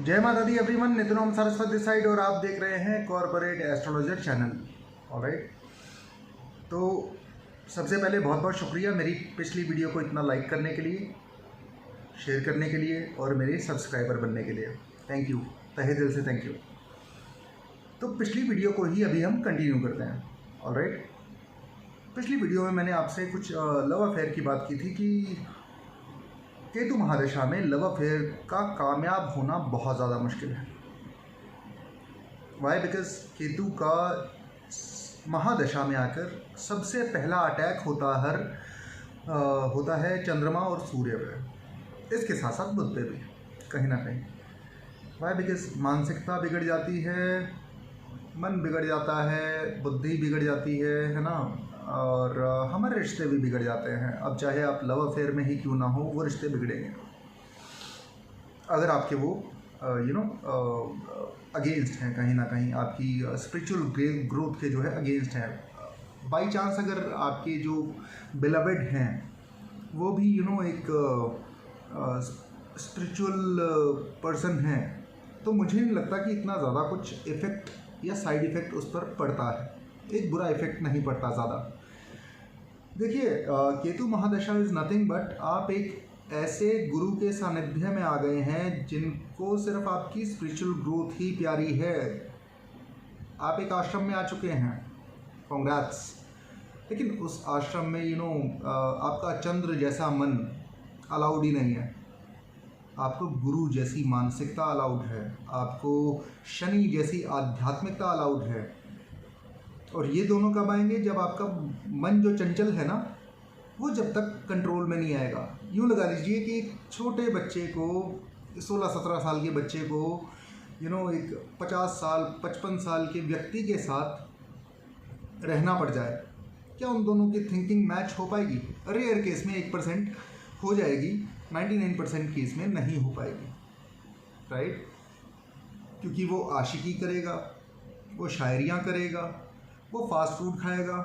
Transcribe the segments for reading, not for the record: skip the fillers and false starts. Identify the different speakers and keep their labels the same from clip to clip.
Speaker 1: जय माता दी एवरीवन, नितिन ओम सरस्वती साइड और आप देख रहे हैं कॉर्पोरेट एस्ट्रोलॉजर चैनल। ऑलराइट, तो सबसे पहले बहुत बहुत शुक्रिया मेरी पिछली वीडियो को इतना लाइक करने के लिए, शेयर करने के लिए और मेरे सब्सक्राइबर बनने के लिए। थैंक यू, तहे दिल से थैंक यू। तो पिछली वीडियो को ही अभी हम कंटिन्यू करते हैं। ऑलराइट, पिछली वीडियो में मैंने आपसे कुछ लव अफेयर की बात की थी कि केतु महादशा में लव अफेयर का कामयाब होना बहुत ज़्यादा मुश्किल है। वाई? बिकॉज केतु का महादशा में आकर सबसे पहला अटैक होता है चंद्रमा और सूर्य पे, इसके साथ साथ बुध पे भी कहीं ना कहीं। वाई? बिकॉज मानसिकता बिगड़ जाती है, मन बिगड़ जाता है, बुद्धि बिगड़ जाती है ना, और हमारे रिश्ते भी बिगड़ जाते हैं। अब चाहे आप लव अफेयर में ही क्यों ना हो, वो रिश्ते बिगड़ेंगे अगर आपके वो अगेंस्ट हैं, कहीं ना कहीं आपकी स्पिरिचुअल ग्रोथ के जो है अगेंस्ट हैं। बाई चांस अगर आपके जो बिलवेड हैं वो भी एक स्पिरिचुअल पर्सन हैं, तो मुझे नहीं लगता कि इतना ज़्यादा कुछ इफ़ेक्ट या साइड इफ़ेक्ट उस पर पड़ता है। एक बुरा इफ़ेक्ट नहीं पड़ता ज़्यादा। देखिए, केतु महादशा इज़ नथिंग बट आप एक ऐसे गुरु के सानिध्य में आ गए हैं जिनको सिर्फ आपकी स्पिरिचुअल ग्रोथ ही प्यारी है। आप एक आश्रम में आ चुके हैं, कॉन्ग्रेट्स। लेकिन उस आश्रम में आपका चंद्र जैसा मन अलाउड ही नहीं है, आपको गुरु जैसी मानसिकता अलाउड है, आपको शनि जैसी आध्यात्मिकता अलाउड है। और ये दोनों कब आएंगे? जब आपका मन जो चंचल है ना, वो जब तक कंट्रोल में नहीं आएगा। यूँ लगा लीजिए कि एक छोटे बच्चे को, 16-17 साल के बच्चे को एक 50 साल 55 साल के व्यक्ति के साथ रहना पड़ जाए, क्या उन दोनों की थिंकिंग मैच हो पाएगी? रेयर केस में 1% हो जाएगी, 99% केस में नहीं हो पाएगी। राइट? क्योंकि वो आशिकी करेगा, वो शायरियाँ करेगा, वो फास्ट फूड खाएगा,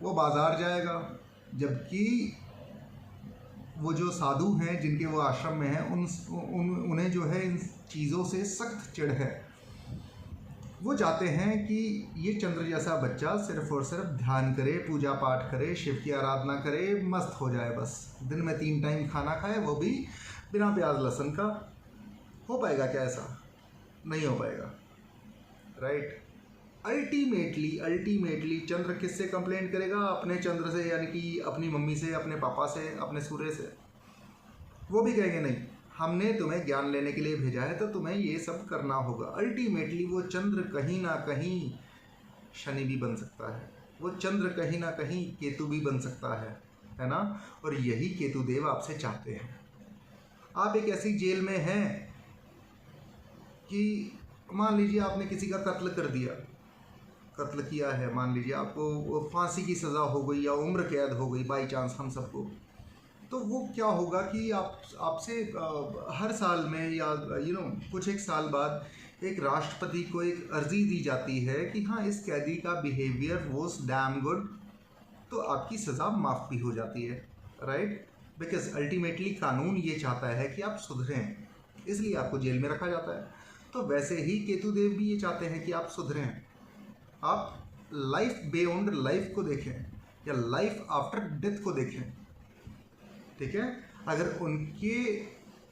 Speaker 1: वो बाज़ार जाएगा। जबकि वो जो साधु हैं जिनके वो आश्रम में हैं, उन्हें जो है इन चीज़ों से सख्त चिढ़ है। वो चाहते हैं कि ये चंद्र जैसा बच्चा सिर्फ और सिर्फ ध्यान करे, पूजा पाठ करे, शिव की आराधना करे, मस्त हो जाए, बस दिन में 3 टाइम खाना खाए, वो भी बिना प्याज लहसुन का। हो पाएगा क्या ऐसा? नहीं हो पाएगा। राइट? अल्टीमेटली चंद्र किससे कंप्लेंट करेगा? अपने चंद्र से, यानी कि अपनी मम्मी से, अपने पापा से, अपने सूर्य से। वो भी कहेंगे नहीं, हमने तुम्हें ज्ञान लेने के लिए भेजा है तो तुम्हें ये सब करना होगा। अल्टीमेटली वो चंद्र कहीं ना कहीं शनि भी बन सकता है, वो चंद्र कहीं ना कहीं केतु भी बन सकता है ना। और यही केतु देव आपसे चाहते हैं। आप एक ऐसी जेल में हैं कि मान लीजिए आपने किसी का कत्ल किया है, मान लीजिए आपको फांसी की सज़ा हो गई या उम्र कैद हो गई बाई चांस हम सबको। तो वो क्या होगा कि आपसे हर साल में या कुछ एक साल बाद एक राष्ट्रपति को एक अर्जी दी जाती है कि हाँ, इस कैदी का बिहेवियर वॉज डैम गुड, तो आपकी सज़ा माफ़ भी हो जाती है। राइट? बिकॉज अल्टीमेटली कानून ये चाहता है कि आप सुधरें, इसलिए आपको जेल में रखा जाता है। तो वैसे ही केतुदेव भी ये चाहते हैं कि आप सुधरें, आप लाइफ बियॉन्ड लाइफ को देखें या लाइफ आफ्टर डेथ को देखें। ठीक है? अगर उनके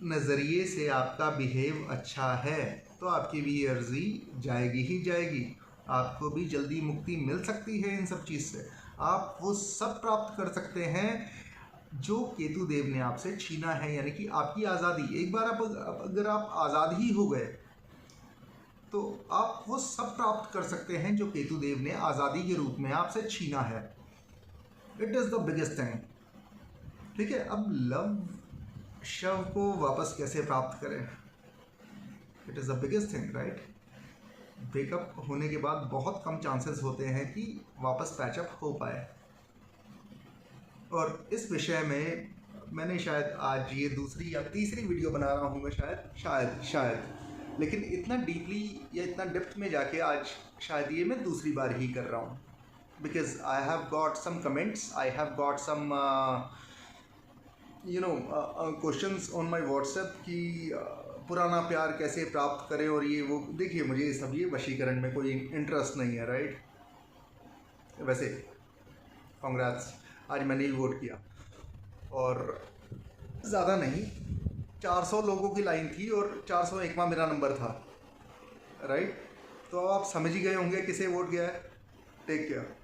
Speaker 1: नज़रिए से आपका बिहेव अच्छा है तो आपकी भी अर्जी जाएगी ही जाएगी, आपको भी जल्दी मुक्ति मिल सकती है इन सब चीज़ से। आप वो सब प्राप्त कर सकते हैं जो केतु देव ने आपसे छीना है, यानी कि आपकी आज़ादी। एक बार अगर आप आज़ाद ही हो गए तो आप वो सब प्राप्त कर सकते हैं जो केतु देव ने आज़ादी के रूप में आपसे छीना है। It is the biggest thing. ठीक है? अब लव शव को वापस कैसे प्राप्त करें? It is the biggest thing. Right? Breakup होने के बाद बहुत कम चांसेस होते हैं कि वापस पैचअप हो पाए। और इस विषय में मैंने शायद आज ये दूसरी या तीसरी वीडियो बना रहा हूँ मैं, शायद लेकिन इतना डीपली या इतना डेप्थ में जाके आज शायद ये मैं दूसरी बार ही कर रहा हूँ। Because I have got some comments, I have got some questions on my WhatsApp कि पुराना प्यार कैसे प्राप्त करें और ये वो, देखिए मुझे सब ये वशीकरण में कोई इंटरेस्ट नहीं है, राइट। वैसे कांग्रेस, आज मैंने ही वोट किया और ज़्यादा नहीं, 400 लोगों की लाइन थी और 401वां मेरा नंबर था, राइट। तो आप समझ ही गए होंगे किसे वोट गया है, टेक केयर।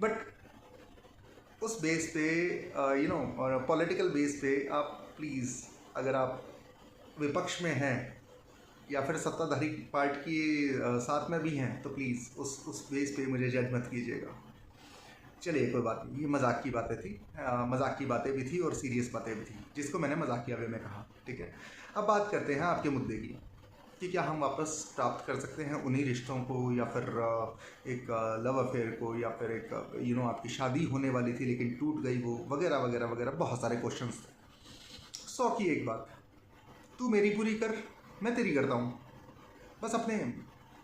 Speaker 1: बट उस बेस पे और पॉलिटिकल बेस पे आप प्लीज़, अगर आप विपक्ष में हैं या फिर सत्ताधारी पार्टी के साथ में भी हैं, तो प्लीज़ उस बेस पे मुझे जज मत कीजिएगा। चलिए कोई बात नहीं, ये मजाक की बातें थी, मजाक की बातें भी थी और सीरियस बातें भी थी, जिसको मैंने मजाकिया वे में कहा, ठीक है। अब बात करते हैं आपके मुद्दे की कि क्या हम वापस प्राप्त कर सकते हैं उन्हीं रिश्तों को, या फिर एक लव अफेयर को, या फिर एक आपकी शादी होने वाली थी लेकिन टूट गई वो, वगैरह वगैरह वगैरह, बहुत सारे क्वेश्चंस थे। 100 की एक बात, तू मेरी पूरी कर, मैं तेरी करता हूँ, बस अपने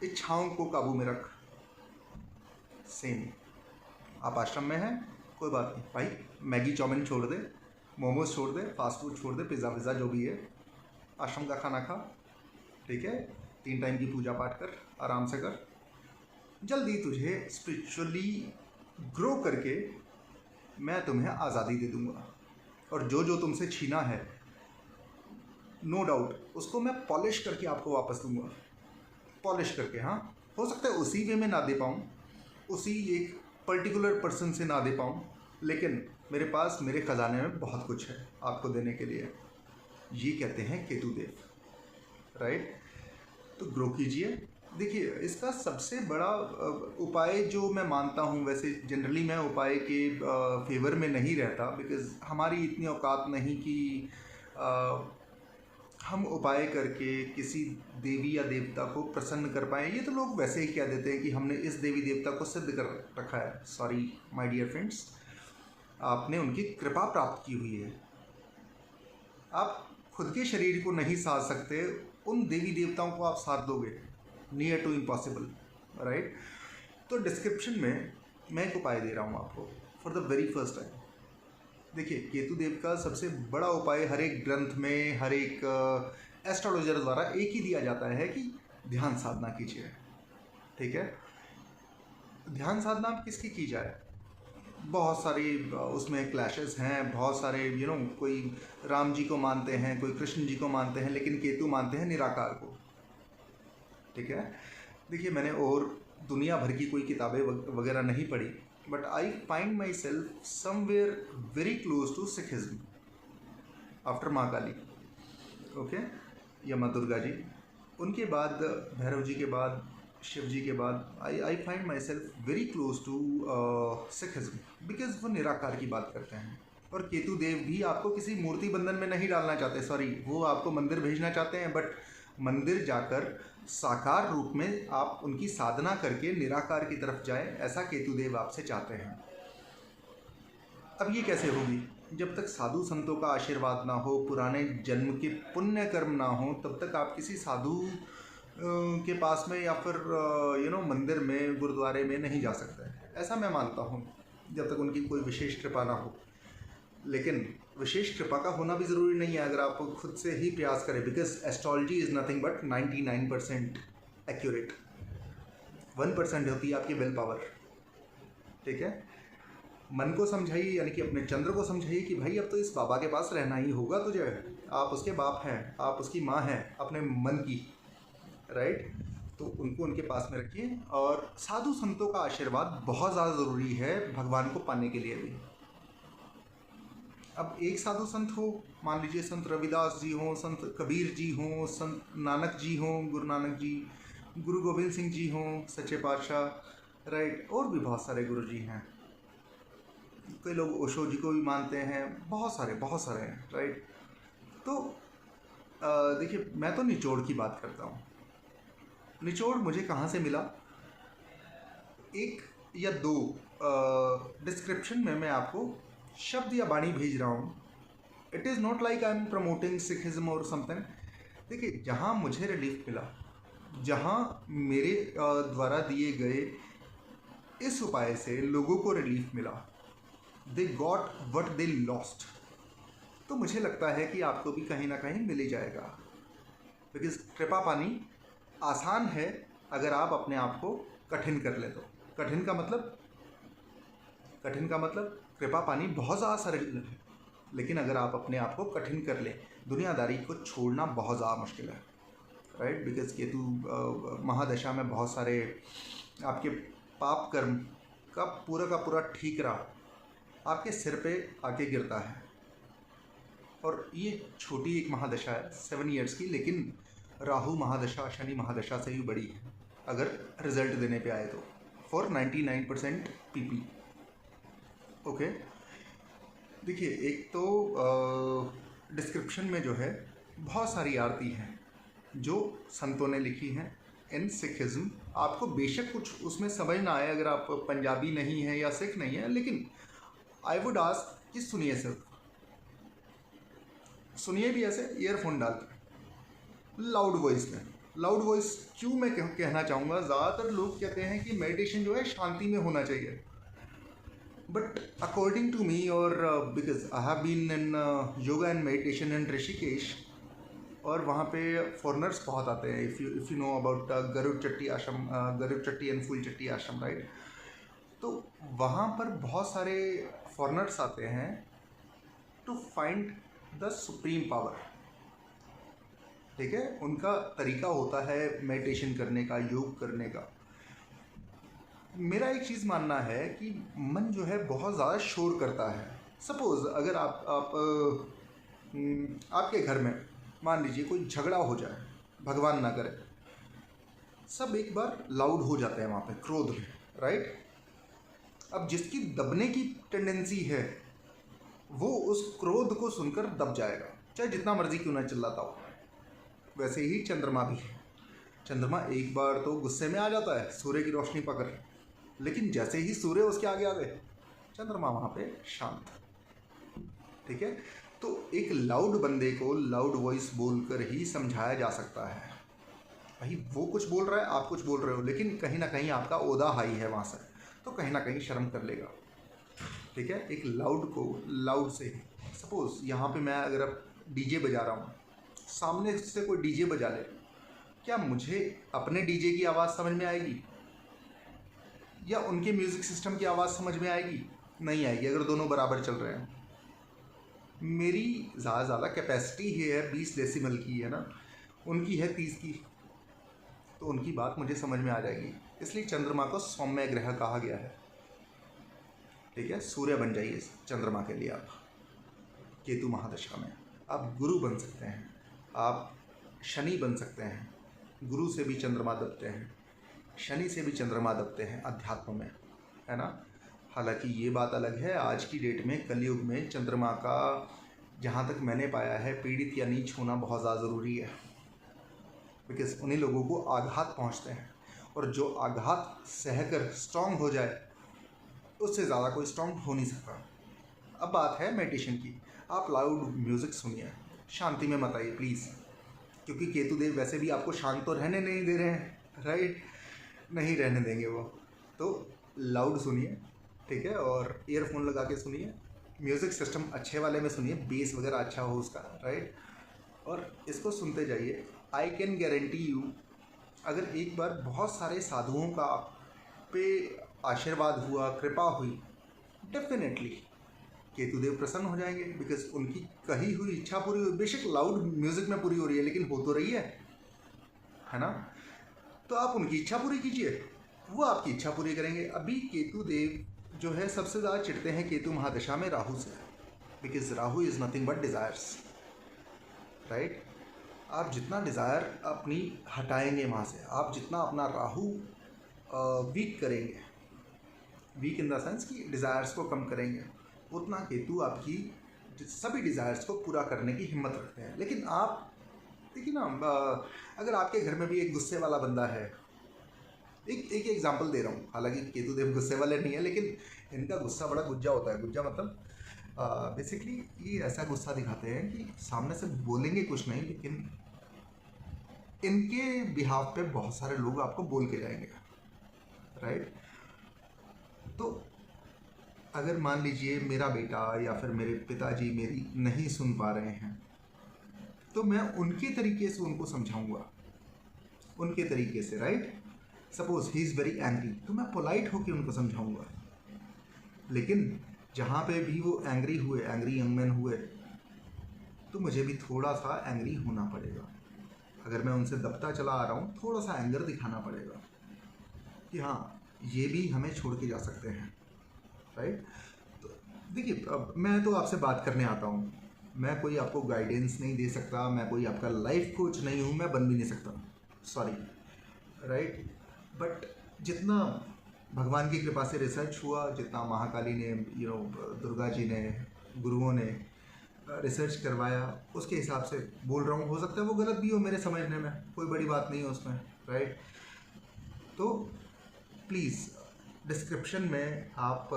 Speaker 1: इच्छाओं को काबू में रख। सेम, आप आश्रम में हैं, कोई बात नहीं भाई, मैगी चाउमीन छोड़ दे, मोमोज छोड़ दे, फास्ट फूड छोड़ दे, पिज़्ज़ा विज़्ज़ा जो भी है, आश्रम का खाना खा, ठीक है। 3 टाइम की पूजा पाठ कर, आराम से कर, जल्दी तुझे स्पिरिचुअली ग्रो करके मैं तुम्हें आज़ादी दे दूँगा। और जो जो तुमसे छीना है, नो डाउट उसको मैं पॉलिश करके आपको वापस दूँगा, पॉलिश करके। हाँ, हो सकता है उसी वे में ना दे पाऊँ, उसी एक पर्टिकुलर पर्सन से ना दे पाऊँ, लेकिन मेरे पास, मेरे ख़जाने में बहुत कुछ है आपको देने के लिए। ये कहते हैं केतु देव, राइट। तो ग्रो कीजिए। देखिए, इसका सबसे बड़ा उपाय जो मैं मानता हूँ, वैसे जनरली मैं उपाय के फेवर में नहीं रहता, बिकॉज़ हमारी इतनी औकात नहीं कि हम उपाय करके किसी देवी या देवता को प्रसन्न कर पाएँ। ये तो लोग वैसे ही कह देते हैं कि हमने इस देवी देवता को सिद्ध कर रखा है। सॉरी माय डियर फ्रेंड्स, आपने उनकी कृपा प्राप्त की हुई है। आप खुद के शरीर को नहीं साध सकते, उन देवी देवताओं को आप साध दोगे, नियर टू इम्पॉसिबल, राइट। तो डिस्क्रिप्शन में मैं एक उपाय दे रहा हूँ आपको for the very first time. देखिए, केतु देव का सबसे बड़ा उपाय हर एक ग्रंथ में, हर एक एस्ट्रोलॉजर द्वारा एक ही दिया जाता है कि ध्यान साधना कीजिए, ठीक है। ध्यान साधना किसकी की जाए, बहुत सारी उसमें क्लैशेस हैं, बहुत सारे कोई राम जी को मानते हैं, कोई कृष्ण जी को मानते हैं, लेकिन केतु मानते हैं निराकार को, ठीक है। देखिए, मैंने और दुनिया भर की कोई किताबें वगैरह नहीं पढ़ी, but I find myself somewhere very close to Sikhism after माँ काली, ओके, या माँ दुर्गा जी, उनके बाद भैरव जी के बाद, शिव जी के बाद, I find myself very close to Sikhism, because वो निराकार की बात करते हैं। और केतु देव भी आपको किसी मूर्ति बंधन में नहीं डालना चाहते, सॉरी, वो आपको मंदिर भेजना चाहते हैं, बट मंदिर जाकर साकार रूप में आप उनकी साधना करके निराकार की तरफ जाएं, ऐसा केतु देव आपसे चाहते हैं। अब ये कैसे होगी? जब तक साधु संतों का आशीर्वाद ना हो, पुराने जन्म के पुण्य कर्म ना हो, तब तक आप किसी साधु के पास में या फिर मंदिर में, गुरुद्वारे में नहीं जा सकते, ऐसा मैं मानता हूँ, जब तक उनकी कोई विशेष कृपा ना हो। लेकिन विशेष कृपा का होना भी ज़रूरी नहीं है अगर आप खुद से ही प्रयास करें, because astrology is nothing but 99% accurate, 1% होती है आपकी विल पावर, ठीक है। मन को समझाइए, यानी कि अपने चंद्र को समझाइए कि भाई अब तो इस बाबा के पास रहना ही होगा तुझे, आप उसके बाप हैं, आप उसकी माँ हैं अपने मन की, राइट। तो उनको उनके पास में रखिए, और साधु संतों का आशीर्वाद बहुत ज़्यादा ज़रूरी है भगवान को पाने के लिए भी। अब एक साधु संत हो, मान लीजिए संत रविदास जी हों, संत कबीर जी हों, संत नानक जी हों, गुरु नानक जी, गुरु गोविंद सिंह जी हों, सच्चे पातशाह, राइट, और भी बहुत सारे गुरु जी हैं, कई लोग ओशो जी को भी मानते हैं, बहुत सारे हैं, राइट। तो देखिए, मैं तो निचोड़ की बात करता हूँ। निचोड़ मुझे कहाँ से मिला? एक या दो डिस्क्रिप्शन में मैं आपको शब्द या वाणी भेज रहा हूँ। It is not like I am promoting Sikhism और समथिंग। देखिए, जहाँ मुझे रिलीफ मिला, जहाँ मेरे द्वारा दिए गए इस उपाय से लोगों को रिलीफ मिला, they got what they lost, तो मुझे लगता है कि आपको भी कहीं ना कहीं मिल ही जाएगा। बिकॉज कृपा पानी आसान है अगर आप अपने आप को कठिन कर ले तो। कठिन का मतलब कृपा पानी बहुत ज़्यादा सरल है, लेकिन अगर आप अपने आप को कठिन कर ले, दुनियादारी को छोड़ना बहुत ज़्यादा मुश्किल है, राइट। बिकॉज केतु महादशा में बहुत सारे आपके पाप कर्म का पूरा ठीकरा आपके सिर पे आके गिरता है। और ये छोटी एक महादशा है 7 ईयर्स की, लेकिन राहु महादशा शनि महादशा से भी बड़ी है अगर रिजल्ट देने पे आए तो, फॉर 99% पीपल। ओके, देखिए एक तो डिस्क्रिप्शन में जो है बहुत सारी आरती हैं जो संतों ने लिखी हैं इन सिखिज्म। आपको बेशक कुछ उसमें समझ ना आए अगर आप पंजाबी नहीं हैं या सिख नहीं हैं, लेकिन आई वुड आस्क कि सुनिए, सिर्फ सुनिए भी ऐसे ईयरफोन डाल कर लाउड वॉइस में। लाउड वॉइस क्यों मैं कहना चाहूँगा, ज़्यादातर लोग कहते हैं कि मेडिटेशन जो है शांति में होना चाहिए, बट अकॉर्डिंग टू मी, और because I have been in yoga and meditation in Rishikesh, और वहाँ पे फॉरनर्स बहुत आते हैं। If you know about Garud Chatti Ashram, Garud Chatti and फूल चट्टी आश्रम, राइट। तो वहाँ पर बहुत सारे फॉरनर्स आते हैं to find the supreme power, ठीक है। उनका तरीका होता है मेडिटेशन करने का, योग करने का। मेरा एक चीज़ मानना है कि मन जो है बहुत ज़्यादा शोर करता है। सपोज़ अगर आपके घर में मान लीजिए कोई झगड़ा हो जाए, भगवान ना करे, सब एक बार लाउड हो जाते हैं वहाँ पे क्रोध में, राइट। अब जिसकी दबने की टेंडेंसी है वो उस क्रोध को सुनकर दब जाएगा, चाहे जितना मर्जी क्यों ना चिल्लाता हो। वैसे ही चंद्रमा भी है। चंद्रमा एक बार तो गुस्से में आ जाता है सूर्य की रोशनी पकड़, लेकिन जैसे ही सूर्य उसके आगे आ गए, चंद्रमा वहाँ पे शांत, ठीक है। तो एक लाउड बंदे को लाउड वॉइस बोलकर ही समझाया जा सकता है। भाई वो कुछ बोल रहा है, आप कुछ बोल रहे हो, लेकिन कहीं ना कहीं आपका ओदा हाई है वहाँ से, तो कहीं ना कहीं शर्म कर लेगा, ठीक है। एक लाउड को लाउड से ही, सपोज़ यहाँ पे मैं अगर अब डीजे बजा रहा हूँ, सामने से कोई डीजे बजा ले, क्या मुझे अपने डीजे की आवाज़ समझ में आएगी या उनके म्यूज़िक सिस्टम की आवाज़ समझ में आएगी? नहीं आएगी अगर दोनों बराबर चल रहे हैं। मेरी ज़्यादा कैपेसिटी है 20 डेसिबल की, है ना, उनकी है 30 की, तो उनकी बात मुझे समझ में आ जाएगी। इसलिए चंद्रमा को सौम्य ग्रह कहा गया है, ठीक है। सूर्य बन जाइए चंद्रमा के लिए आप केतु महादशा में। आप गुरु बन सकते हैं, आप शनि बन सकते हैं। गुरु से भी चंद्रमा दबते हैं, शनि से भी चंद्रमा दबते हैं अध्यात्म में, है ना। हालांकि ये बात अलग है, आज की डेट में कलयुग में चंद्रमा का, जहाँ तक मैंने पाया है, पीड़ित या नीच होना बहुत ज़्यादा ज़रूरी है। बिकॉज उन्हीं लोगों को आघात पहुँचते हैं, और जो आघात सहकर स्ट्रांग हो जाए, उससे ज़्यादा कोई स्ट्रांग हो नहीं सकता। अब बात है मेडिटेशन की। आप लाउड म्यूज़िक सुनिए, शांति में मत आइए प्लीज़, क्योंकि केतु देव वैसे भी आपको शांत तो रहने नहीं दे रहे हैं, राइट, नहीं रहने देंगे वो। तो लाउड सुनिए, ठीक है, और ईयरफोन लगा के सुनिए, म्यूज़िक सिस्टम अच्छे वाले में सुनिए, बेस वगैरह अच्छा हो उसका, राइट, और इसको सुनते जाइए। आई कैन गारंटी यू, अगर एक बार बहुत सारे साधुओं का आप पे आशीर्वाद हुआ, कृपा हुई, डेफिनेटली केतुदेव प्रसन्न हो जाएंगे, बिकॉज उनकी कही हुई इच्छा पूरी हुई। बेशक लाउड म्यूज़िक में पूरी हो रही है, लेकिन हो तो रही है ना। तो आप उनकी इच्छा पूरी कीजिए, वो आपकी इच्छा पूरी करेंगे। अभी केतुदेव जो है सबसे ज़्यादा चिढ़ते हैं केतु महादशा में राहु से, because Rahu is nothing but desires, right. आप जितना डिज़ायर अपनी हटाएंगे वहाँ से, आप जितना अपना राहु वीक करेंगे, वीक इन द सेंस कि डिज़ायर्स को कम करेंगे, उतना केतु आपकी सभी डिज़ायर्स को पूरा करने की हिम्मत रखते हैं। लेकिन आप देखिए ना, अगर आपके घर में भी एक गुस्से वाला बंदा है, एक एग्जांपल दे रहा हूँ, हालांकि केतुदेव गुस्से वाले नहीं है, लेकिन इनका गुस्सा बड़ा गुज्जा होता है। गुज्जा मतलब बेसिकली ये ऐसा गुस्सा दिखाते हैं कि सामने से बोलेंगे कुछ नहीं, लेकिन इनके बिहाफ पे बहुत सारे लोग आपको बोल के जाएंगे, राइट। तो अगर मान लीजिए मेरा बेटा या फिर मेरे पिताजी मेरी नहीं सुन पा रहे हैं, तो मैं उनके तरीके से उनको समझाऊंगा, उनके तरीके से, right. Suppose he is very angry, तो मैं पोलाइट होकर उनको समझाऊंगा। लेकिन जहाँ पे भी वो एंग्री हुए, एंग्री यंग मैन हुए, तो मुझे भी थोड़ा सा एंग्री होना पड़ेगा। अगर मैं उनसे दबता चला आ रहा हूँ, थोड़ा सा एंगर दिखाना पड़ेगा कि हाँ, ये भी हमें छोड़ के जा सकते हैं, राइट। तो देखिए, अब मैं तो आपसे बात करने आता हूँ, मैं कोई आपको गाइडेंस नहीं दे सकता, मैं कोई आपका लाइफ कोच नहीं हूँ, मैं बन भी नहीं सकता, सॉरी, राइट। बट जितना भगवान की कृपा से रिसर्च हुआ, जितना महाकाली ने, दुर्गा जी ने, गुरुओं ने रिसर्च करवाया, उसके हिसाब से बोल रहा हूँ। हो सकता है वो गलत भी हो मेरे समझने में, कोई बड़ी बात नहीं है उसमें, राइट। तो प्लीज़ डिस्क्रिप्शन में आप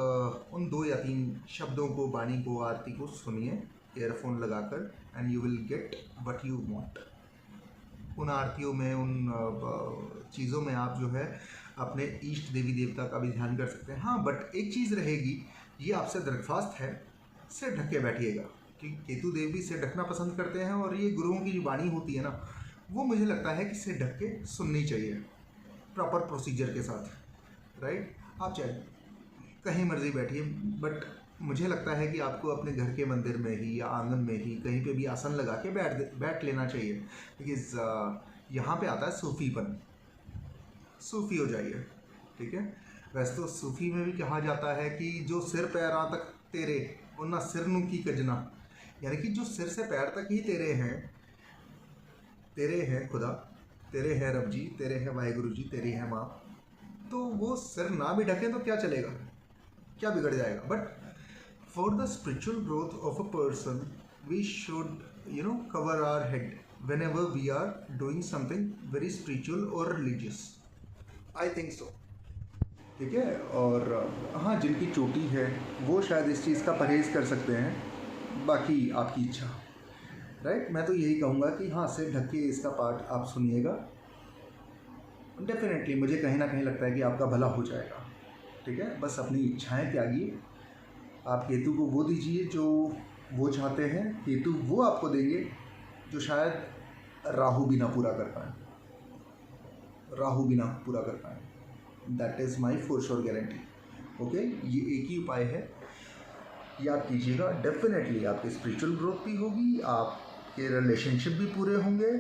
Speaker 1: उन 2 या 3 शब्दों को, बाणी को, आरती को सुनिए ईयरफोन लगाकर, and you will get what you want. उन आरतियों में, उन चीज़ों में आप जो है अपने इष्ट देवी देवता का भी ध्यान कर सकते हैं। हाँ, बट एक चीज़ रहेगी, ये आपसे दरख्वास्त है, सिर ढक के बैठिएगा, कि केतु देव भी सिर ढकना पसंद करते हैं, और ये गुरुओं की जो वाणी होती है ना, वो मुझे लगता है कि सिर ढक के सुननी चाहिए, प्रॉपर प्रोसीजर के साथ, राइट। आप चाहे कहीं मर्जी बैठिए, बट मुझे लगता है कि आपको अपने घर के मंदिर में ही या आंगन में ही कहीं पे भी आसन लगा के बैठ लेना चाहिए, बिकॉज यहाँ पे आता है सूफीपन, सूफी हो जाइए, ठीक है। वैसे तो सूफी में भी कहा जाता है कि जो सिर पैरां तक तेरे उन्ना सिर नू की कजना, यानी कि जो सिर से पैर तक ही तेरे हैं खुदा, तेरे हैं रब जी, तेरे हैं वाहिगुरु जी, तेरी है माँ, तो वो सिर ना भी ढके तो क्या चलेगा, क्या बिगड़ जाएगा। But for the spiritual growth of a person we should cover our head whenever we are doing something very spiritual or religious, I think so, ठीक है। और हाँ, जिनकी चोटी है वो शायद इस चीज़ का परहेज़ कर सकते हैं, बाकी आपकी इच्छा, राइट। मैं तो यही कहूँगा कि हाँ, सिर ढक के इसका पार्ट आप सुनिएगा, डेफिनेटली मुझे कहीं ना कहीं लगता है कि आपका भला हो जाएगा, ठीक है। बस अपनी इच्छाएं त्यागिए, आप केतु को वो दीजिए जो वो चाहते हैं, केतु वो आपको देंगे जो शायद राहु भी ना पूरा कर पाए, that is my for sure guarantee, okay. ये एक ही उपाय है, ये आप कीजिएगा, डेफिनेटली आपकी स्पिरिचुअल ग्रोथ भी होगी, आपके रिलेशनशिप भी पूरे होंगे,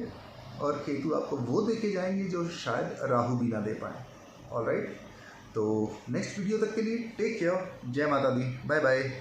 Speaker 1: और केतु आपको वो दे के जाएंगे जो शायद राहु भी ना दे पाए। ऑलराइट, तो नेक्स्ट वीडियो तक के लिए टेक केयर, जय माता दी, बाय बाय।